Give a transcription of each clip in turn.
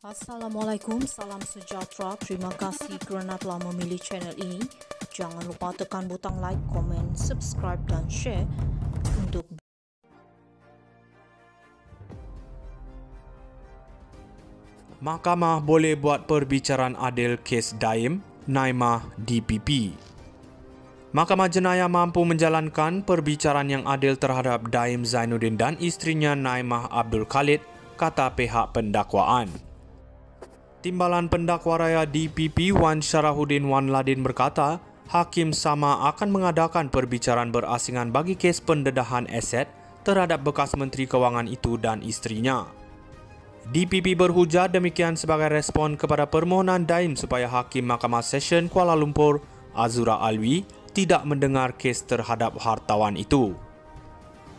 Assalamualaikum, salam sejahtera. Terima kasih kerana telah memilih channel ini. Jangan lupa tekan butang like, komen, subscribe dan share untuk Mahkamah boleh buat perbicaraan adil kes Daim, Naimah DPP. Mahkamah Jenayah mampu menjalankan perbicaraan yang adil terhadap Daim Zainuddin dan isterinya Naimah Abdul Khalid, kata pihak pendakwaan. Timbalan Pendakwa Raya DPP Wan Syarahuddin Wan Ladin berkata, Hakim sama akan mengadakan perbicaraan berasingan bagi kes pendedahan aset terhadap bekas Menteri Kewangan itu dan isterinya. DPP berhujah demikian sebagai respon kepada permohonan Daim supaya Hakim Mahkamah Session Kuala Lumpur, Azura Alwi, tidak mendengar kes terhadap hartawan itu.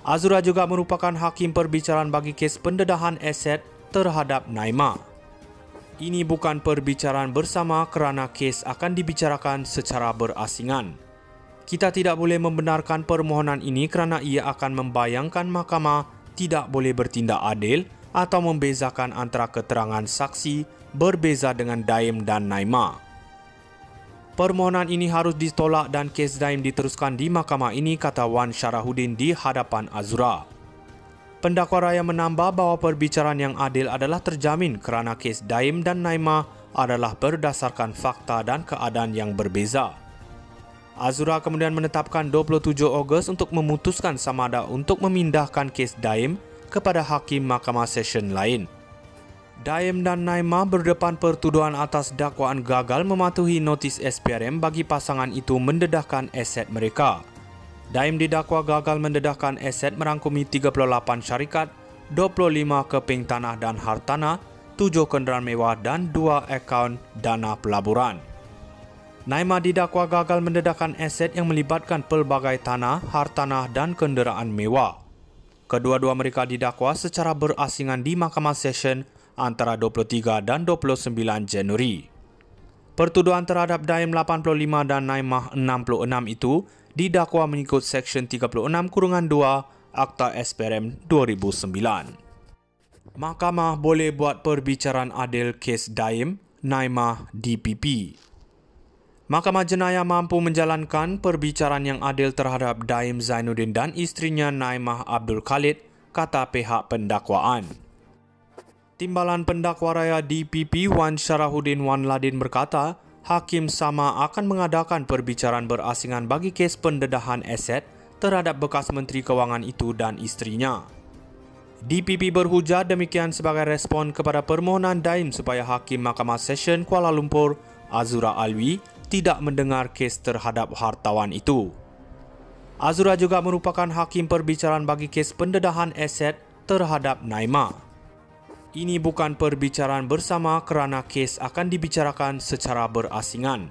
Azura juga merupakan hakim perbicaraan bagi kes pendedahan aset terhadap Naimah. Ini bukan perbicaraan bersama kerana kes akan dibicarakan secara berasingan. Kita tidak boleh membenarkan permohonan ini kerana ia akan membayangkan mahkamah tidak boleh bertindak adil atau membezakan antara keterangan saksi berbeza dengan Daim dan Naimah. Permohonan ini harus ditolak dan kes Daim diteruskan di mahkamah ini, kata Wan Syarahuddin di hadapan Azura. Pendakwa Raya menambah bahawa perbicaraan yang adil adalah terjamin kerana kes Daim dan Naimah adalah berdasarkan fakta dan keadaan yang berbeza. Azura kemudian menetapkan 27 Ogos untuk memutuskan sama ada untuk memindahkan kes Daim kepada Hakim Mahkamah Session lain. Daim dan Naimah berdepan pertuduhan atas dakwaan gagal mematuhi notis SPRM bagi pasangan itu mendedahkan aset mereka. Daim didakwa gagal mendedahkan aset merangkumi 38 syarikat, 25 keping tanah dan hartanah, 7 kenderaan mewah dan 2 akaun dana pelaburan. Naimah didakwa gagal mendedahkan aset yang melibatkan pelbagai tanah, hartanah dan kenderaan mewah. Kedua-dua mereka didakwa secara berasingan di Mahkamah Session antara 23 dan 29 Januari. Pertuduhan terhadap Daim 85 dan Naimah 66 itu didakwa mengikut Seksyen 36-2 Akta SPRM 2009. Mahkamah boleh buat perbicaraan adil kes Daim, Naimah DPP. Mahkamah Jenayah mampu menjalankan perbicaraan yang adil terhadap Daim Zainuddin dan isterinya Naimah Abdul Khalid, kata pihak pendakwaan. Timbalan Pendakwa Raya DPP Wan Syarahuddin Wan Ladin berkata, Hakim sama akan mengadakan perbicaraan berasingan bagi kes pendedahan aset terhadap bekas Menteri Kewangan itu dan isterinya. DPP berhujah demikian sebagai respon kepada permohonan Daim supaya Hakim Mahkamah Session Kuala Lumpur, Azura Alwi, tidak mendengar kes terhadap hartawan itu. Azura juga merupakan hakim perbicaraan bagi kes pendedahan aset terhadap Naimah. Ini bukan perbicaraan bersama kerana kes akan dibicarakan secara berasingan.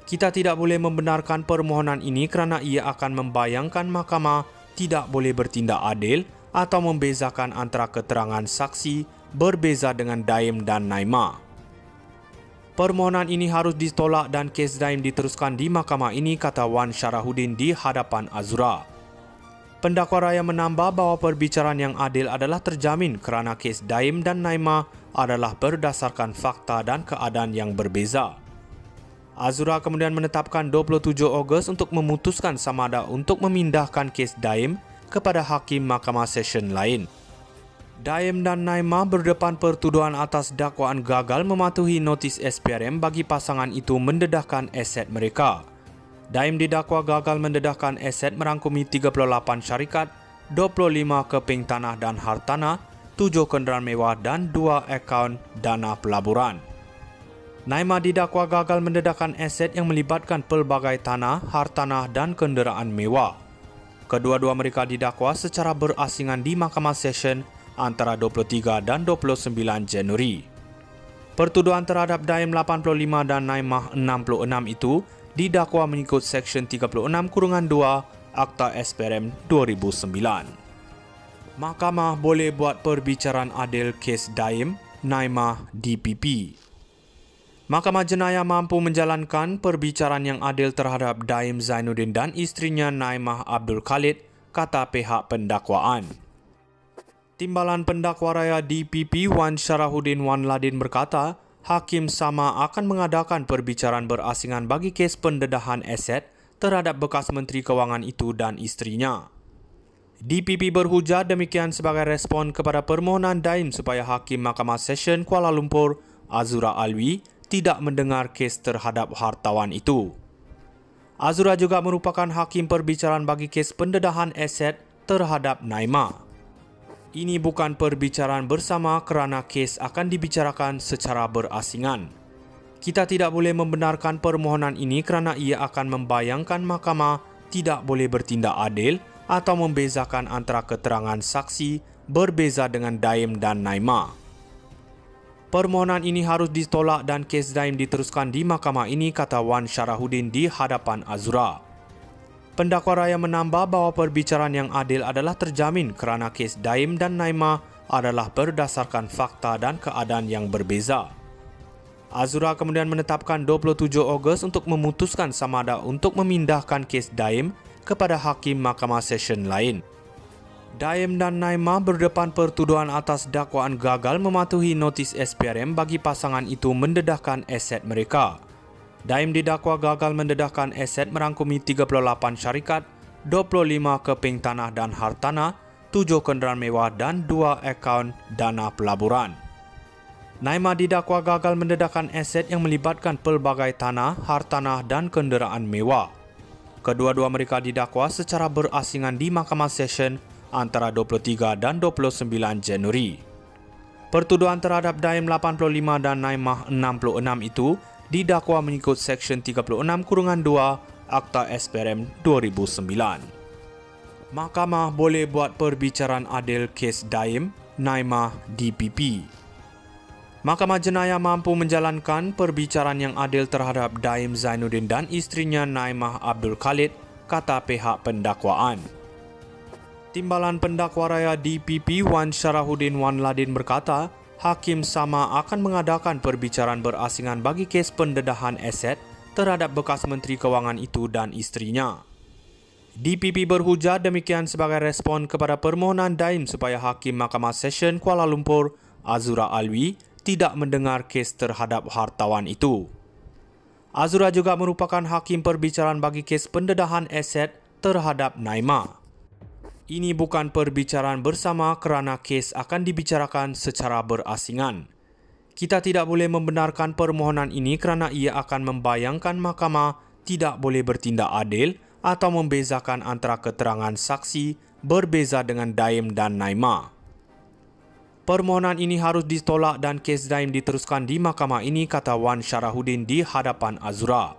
Kita tidak boleh membenarkan permohonan ini kerana ia akan membayangkan mahkamah tidak boleh bertindak adil atau membezakan antara keterangan saksi berbeza dengan Daim dan Naimah. Permohonan ini harus ditolak dan kes Daim diteruskan di mahkamah ini, kata Wan Syarahuddin di hadapan Azura. Pendakwa Raya menambah bahawa perbicaraan yang adil adalah terjamin kerana kes Daim dan Naimah adalah berdasarkan fakta dan keadaan yang berbeza. Azura kemudian menetapkan 27 Ogos untuk memutuskan sama ada untuk memindahkan kes Daim kepada Hakim Mahkamah Session lain. Daim dan Naimah berdepan pertuduhan atas dakwaan gagal mematuhi notis SPRM bagi pasangan itu mendedahkan aset mereka. Daim didakwa gagal mendedahkan aset merangkumi 38 syarikat, 25 keping tanah dan hartanah, 7 kenderaan mewah dan 2 akaun dana pelaburan. Naimah didakwa gagal mendedahkan aset yang melibatkan pelbagai tanah, hartanah dan kenderaan mewah. Kedua-dua mereka didakwa secara berasingan di Mahkamah Session antara 23 dan 29 Januari. Pertuduhan terhadap Daim 85 dan Naimah 66 itu didakwa mengikut Seksyen 36-2 Akta SPRM 2009. Mahkamah boleh buat perbicaraan adil kes Daim, Naimah DPP. Mahkamah Jenayah mampu menjalankan perbicaraan yang adil terhadap Daim Zainuddin dan isterinya Naimah Abdul Khalid, kata pihak pendakwaan. Timbalan Pendakwa Raya DPP Wan Sharahuddin Wan Ladin berkata, Hakim sama akan mengadakan perbicaraan berasingan bagi kes pendedahan aset terhadap bekas Menteri Kewangan itu dan isterinya. DPP berhujah demikian sebagai respon kepada permohonan Daim supaya Hakim Mahkamah Session Kuala Lumpur, Azura Alwi, tidak mendengar kes terhadap hartawan itu. Azura juga merupakan hakim perbicaraan bagi kes pendedahan aset terhadap Naimah. Ini bukan perbicaraan bersama kerana kes akan dibicarakan secara berasingan. Kita tidak boleh membenarkan permohonan ini kerana ia akan membayangkan mahkamah tidak boleh bertindak adil atau membezakan antara keterangan saksi berbeza dengan Daim dan Naimah. Permohonan ini harus ditolak dan kes Daim diteruskan di mahkamah ini, kata Wan Sharahuddin di hadapan Azura. Pendakwa Raya menambah bahawa perbicaraan yang adil adalah terjamin kerana kes Daim dan Naimah adalah berdasarkan fakta dan keadaan yang berbeza. Azura kemudian menetapkan 27 Ogos untuk memutuskan sama ada untuk memindahkan kes Daim kepada Hakim Mahkamah Session lain. Daim dan Naimah berdepan pertuduhan atas dakwaan gagal mematuhi notis SPRM bagi pasangan itu mendedahkan aset mereka. Daim didakwa gagal mendedahkan aset merangkumi 38 syarikat, 25 keping tanah dan hartanah, 7 kenderaan mewah dan 2 akaun dana pelaburan. Naimah didakwa gagal mendedahkan aset yang melibatkan pelbagai tanah, hartanah dan kenderaan mewah. Kedua-dua mereka didakwa secara berasingan di Mahkamah Session antara 23 dan 29 Januari. Pertuduhan terhadap Daim 85 dan Naimah 66 itu didakwa mengikut Seksyen 36-2 Akta SPRM 2009. Mahkamah boleh buat perbicaraan adil kes Daim, Naimah, DPP. Mahkamah Jenayah mampu menjalankan perbicaraan yang adil terhadap Daim Zainuddin dan isterinya Naimah Abdul Khalid, kata pihak pendakwaan. Timbalan Pendakwa Raya DPP Wan Sharahuddin Wan Ladin berkata, Hakim sama akan mengadakan perbicaraan berasingan bagi kes pendedahan aset terhadap bekas Menteri Kewangan itu dan isterinya. DPP berhujah demikian sebagai respon kepada permohonan Daim supaya Hakim Mahkamah Session Kuala Lumpur, Azura Alwi, tidak mendengar kes terhadap hartawan itu. Azura juga merupakan hakim perbicaraan bagi kes pendedahan aset terhadap Naimah. Ini bukan perbicaraan bersama kerana kes akan dibicarakan secara berasingan. Kita tidak boleh membenarkan permohonan ini kerana ia akan membayangkan mahkamah tidak boleh bertindak adil atau membezakan antara keterangan saksi berbeza dengan Daim dan Naimah. Permohonan ini harus ditolak dan kes Daim diteruskan di mahkamah ini, kata Wan Sharahuddin di hadapan Azura.